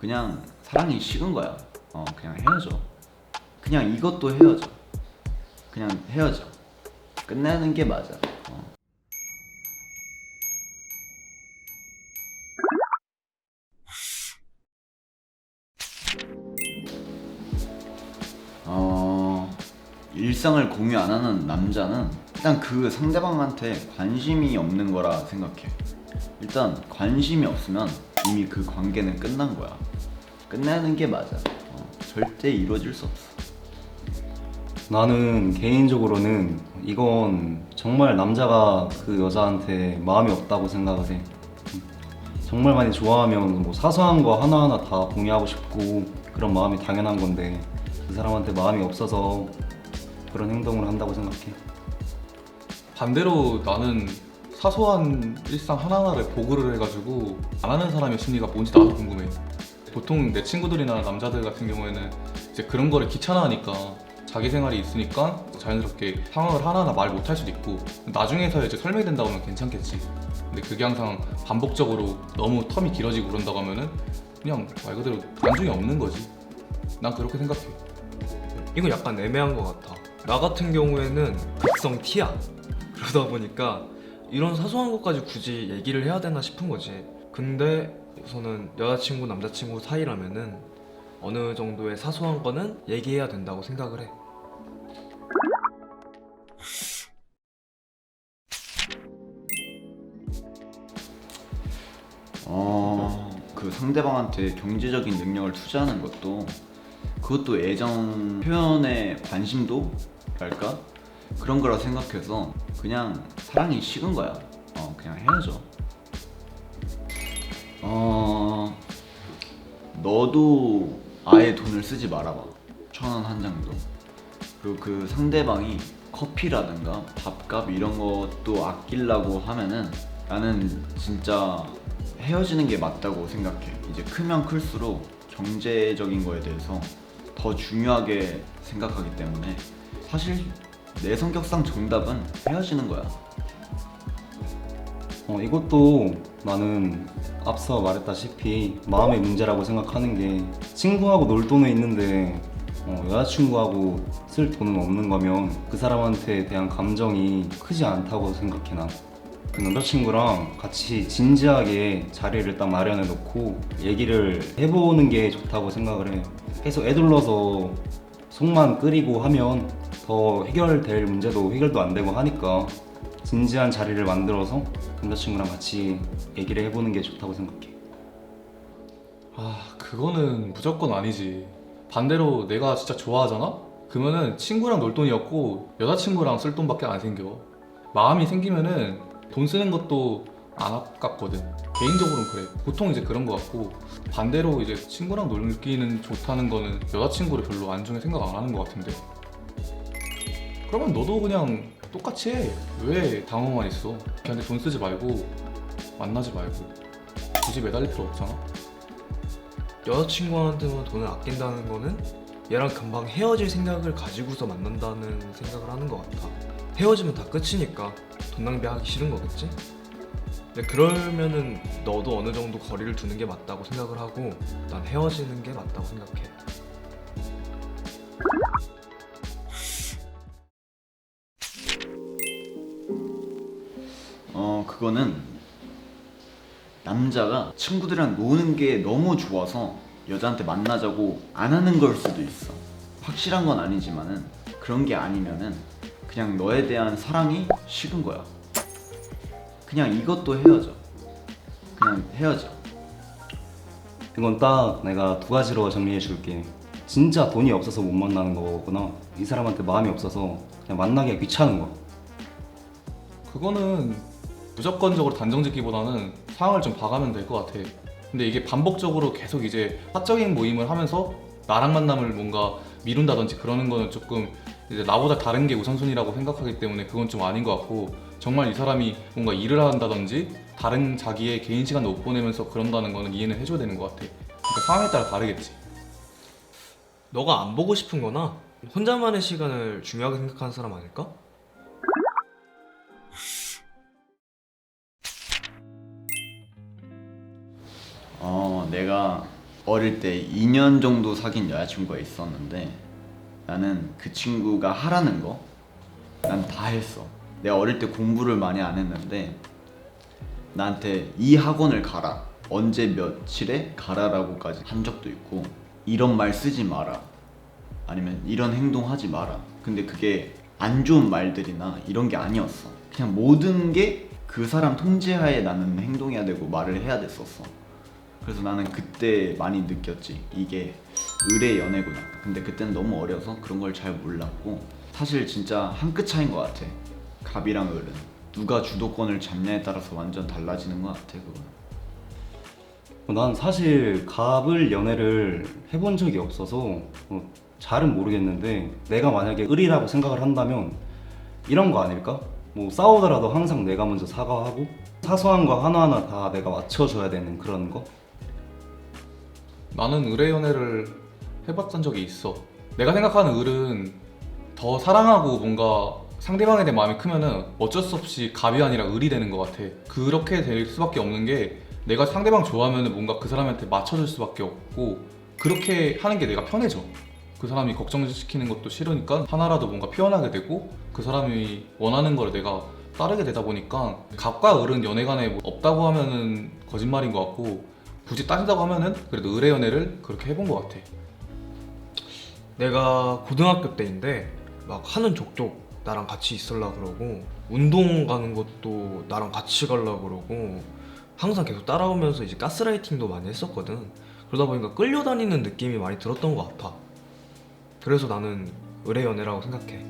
그냥 사랑이 식은 거야. 그냥 헤어져. 그냥 이것도 헤어져. 그냥 헤어져. 끝내는 게 맞아. 일상을 공유 안 하는 남자는 일단 그 상대방한테 관심이 없는 거라 생각해. 일단 관심이 없으면 이미 그 관계는 끝난 거야. 끝내는 게 맞아. 절대 이루어질 수 없어. 나는 개인적으로는 이건 정말 남자가 그 여자한테 마음이 없다고 생각을 해. 정말 많이 좋아하면 뭐 사소한 거 하나하나 다 공유하고 싶고 그런 마음이 당연한 건데 그 사람한테 마음이 없어서 그런 행동을 한다고 생각해. 반대로 나는 사소한 일상 하나하나를 보고를 해가지고 안 하는 사람의 심리가 뭔지 나도 궁금해. 보통 내 친구들이나 남자들 같은 경우에는 이제 그런 거를 귀찮아하니까 자기 생활이 있으니까 자연스럽게 상황을 하나하나 말 못할 수도 있고 나중에서 이제 설명이 된다고 하면 괜찮겠지. 근데 그게 항상 반복적으로 너무 텀이 길어지고 그런다고 하면은 그냥 말 그대로 안중이 없는 거지. 난 그렇게 생각해. 이건 약간 애매한 것 같아. 나 같은 경우에는 극성 T야. 그러다 보니까 이런 사소한 것까지 굳이 얘기를 해야 되나 싶은 거지. 근데 우선은 여자친구 남자친구 사이라면은 어느 정도의 사소한 거는 얘기해야 된다고 생각을 해. 그 상대방한테 경제적인 능력을 투자하는 것도 그것도 애정 표현의 관심도랄까? 그런 거라 생각해서 그냥 사랑이 식은 거야. 그냥 헤어져. 너도 아예 돈을 쓰지 말아봐. 1,000원 한 장도. 그리고 그 상대방이 커피라든가 밥값 이런 것도 아끼려고 하면은 나는 진짜 헤어지는 게 맞다고 생각해. 이제 크면 클수록 경제적인 거에 대해서 더 중요하게 생각하기 때문에 사실 내 성격상 정답은 헤어지는 거야. 이것도 나는 앞서 말했다시피 마음의 문제라고 생각하는 게 친구하고 놀 돈은 있는데 여자친구하고 쓸 돈은 없는 거면 그 사람한테 대한 감정이 크지 않다고 생각해. 난 그 남자친구랑 같이 진지하게 자리를 딱 마련해 놓고 얘기를 해보는 게 좋다고 생각을 해. 계속 애둘러서 속만 끓이고 하면 더 해결될 문제도 해결도 안 되고 하니까 진지한 자리를 만들어서 남자친구랑 같이 얘기를 해보는 게 좋다고 생각해. 그거는 무조건 아니지. 반대로 내가 진짜 좋아하잖아? 그러면은 친구랑 놀 돈이었고 여자친구랑 쓸 돈밖에 안 생겨. 마음이 생기면은 돈 쓰는 것도 안 아깝거든. 개인적으로는 그래. 보통 이제 그런 거 같고 반대로 이제 친구랑 놀기는 좋다는 거는 여자친구를 별로 안중에 생각 안 하는 거 같은데. 그러면 너도 그냥 똑같이 해. 왜 당황만 있어? 걔한테 돈 쓰지 말고 만나지 말고 굳이 매달릴 필요 없잖아. 여자친구한테만 돈을 아낀다는 거는 얘랑 금방 헤어질 생각을 가지고서 만난다는 생각을 하는 것 같아. 헤어지면 다 끝이니까 돈 낭비하기 싫은 거겠지? 근데 그러면은 너도 어느 정도 거리를 두는 게 맞다고 생각을 하고 난 헤어지는 게 맞다고 생각해. 그거는 남자가 친구들이랑 노는 게 너무 좋아서 여자한테 만나자고 안 하는 걸 수도 있어. 확실한 건 아니지만은 그런 게 아니면은 그냥 너에 대한 사랑이 식은 거야. 그냥 이것도 헤어져. 그냥 헤어져. 이건 딱 내가 두 가지로 정리해 줄게. 진짜 돈이 없어서 못 만나는 거구나. 이 사람한테 마음이 없어서 그냥 만나기가 귀찮은 거. 그거는 무조건적으로 단정짓기보다는 상황을 좀 봐가면 될 것 같아. 근데 이게 반복적으로 계속 이제 사적인 모임을 하면서 나랑 만남을 뭔가 미룬다든지 그러는 거는 조금 이제 나보다 다른 게 우선순위라고 생각하기 때문에 그건 좀 아닌 것 같고, 정말 이 사람이 뭔가 일을 한다든지 다른 자기의 개인 시간도 못 보내면서 그런다는 거는 이해는 해줘야 되는 것 같아. 그러니까 상황에 따라 다르겠지. 너가 안 보고 싶은 거나 혼자만의 시간을 중요하게 생각하는 사람 아닐까? 내가 어릴 때 2년 정도 사귄 여자친구가 있었는데 나는 그 친구가 하라는 거 난 다 했어. 내가 어릴 때 공부를 많이 안 했는데 나한테 이 학원을 가라, 언제 며칠에 가라라고까지 한 적도 있고, 이런 말 쓰지 마라, 아니면 이런 행동 하지 마라. 근데 그게 안 좋은 말들이나 이런 게 아니었어. 그냥 모든 게 그 사람 통제하에 나는 행동해야 되고 말을 해야 됐었어. 그래서 나는 그때 많이 느꼈지, 이게 을의 연애구나. 근데 그때는 너무 어려서 그런 걸 잘 몰랐고, 사실 진짜 한 끗 차이인 것 같아. 갑이랑 을은 누가 주도권을 잡냐에 따라서 완전 달라지는 것 같아. 그건 난 사실 갑을 연애를 해본 적이 없어서 잘은 모르겠는데, 내가 만약에 을이라고 생각을 한다면 이런 거 아닐까? 뭐 싸우더라도 항상 내가 먼저 사과하고 사소한 거 하나하나 다 내가 맞춰줘야 되는 그런 거? 나는 을의 연애를 해봤던 적이 있어. 내가 생각하는 을은 더 사랑하고 뭔가 상대방에 대한 마음이 크면은 어쩔 수 없이 갑이 아니라 을이 되는 것 같아. 그렇게 될 수밖에 없는 게, 내가 상대방 좋아하면은 뭔가 그 사람한테 맞춰줄 수밖에 없고, 그렇게 하는 게 내가 편해져. 그 사람이 걱정시키는 것도 싫으니까 하나라도 뭔가 표현하게 되고, 그 사람이 원하는 거를 내가 따르게 되다 보니까, 갑과 을은 연애간에 뭐 없다고 하면은 거짓말인 것 같고, 굳이 따진다고 하면은 그래도 을의 연애를 그렇게 해본 것 같아. 내가 고등학교 때인데 막 하는 족족 나랑 같이 있으려고 그러고, 운동 가는 것도 나랑 같이 가려고 그러고, 항상 계속 따라오면서 이제 가스라이팅도 많이 했었거든. 그러다 보니까 끌려다니는 느낌이 많이 들었던 것 같아. 그래서 나는 을의 연애라고 생각해.